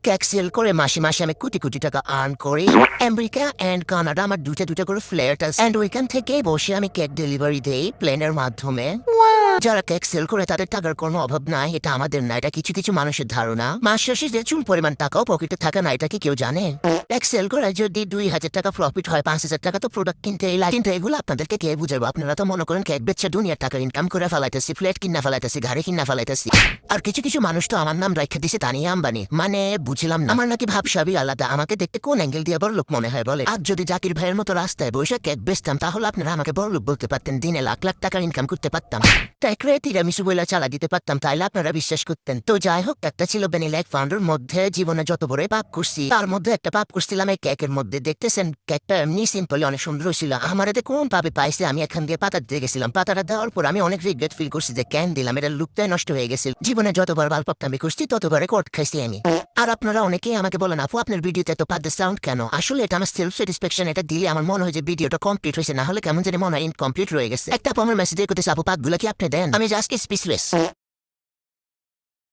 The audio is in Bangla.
কেক সেল করে মাসে মাসে আমি কোটি কোটি টাকা আর্ন করি। আমেরিকা এন্ড কানাডা আমার দুটা করে ফ্ল্যাট আছে এন্ড ওইখান থেকে বসে আমি কেক ডেলিভারি দেই প্লেনের মাধ্যমে। যারা কেক সেল করে তাদের টাকার কোনো অভাব নাই, এটা আমাদের না, এটা কিছু কিছু মানুষের ধারণা। মাস শেষে যে চুল পরিমাণ টাকাও পকেটে থাকে না, এটা কি কেউ জানে? কেক সেল করে যদি 2,000 টাকা প্রফিট হয়, 5,000 টাকা তো প্রোডাক্ট কিনতে লাগে। কিন্তু এগুলো আপনাদেরকে কে বুঝাবো? আপনারা তো মনে করেন কেক বেচে দুনিয়ার টাকা ইনকাম করে ফেলাইতেছি, ফ্ল্যাট কিনা ফেলাইতেছি, গাড়ি কিনা ফেলাইতেছি। আর কিছু কিছু মানুষ তো আমার নাম রেখে দিছে তানিয়া আম্বানি। মানে বুঝলাম না, আমার নাকি ভাবসাবই আলাদা, আমাকে দেখতে কোন অ্যাঙ্গেল দিয়ে বড়লোক মনে হয় বলে? আর যদি জাকির ভাইয়ের মতো রাস্তায় বসে কেক বেচতাম তাহলে আপনারা আমাকে বড়লোক বলতে পারতেন, দিনে লাখ লাখ টাকা ইনকাম করতে পারতাম, তিরামিসু বইলা চালা দিতে পারতাম, তাইলে আপনারা বিশ্বাস করতেন। তো যাই হোক, একটা ছিল ভ্যানিলা এক ফাউন্ডের মধ্যে জীবনে যত বড় পাপ করছি তার মধ্যে একটা পাপ করছিলাম এই কেকের মধ্যে। দেখতেছেন কেকটা এমনি সিম্পলি অনেক সুন্দর ছিল, আমার এতে কোন পাবে পাইছে? আমি এখান দিয়ে পাতা দিয়ে গেছিলাম, পাতাটা দেওয়ার পর আমি অনেক রিগ্রেট ফিল করছি যে কেন দিলাম, এটা লুকটাই নষ্ট হয়ে গেছিল। জীবনে যতবার বালপাপটা আমি করছি ততবারে কোট খাইছি আমি। আর আপনারা অনেকেই আমাকে বলেন, আপু আপনার ভিডিওতে এত পাদ্য সাউন্ড কেন? আসলে এটা আমার সেলফ স্যাটিসফ্যাকশন, এটা দিলে আমার মনে হয় যে ভিডিওটা কমপ্লিট হয়েছে, না হলে কেমন জানি মনে হয় ইনকমপ্লিট রয়ে গেছে। একটা আপু আমার মেসেজে করতেছে, আপু পাতগুলো কি আপনি দেন? আমি জাস্ট স্পিচলেস।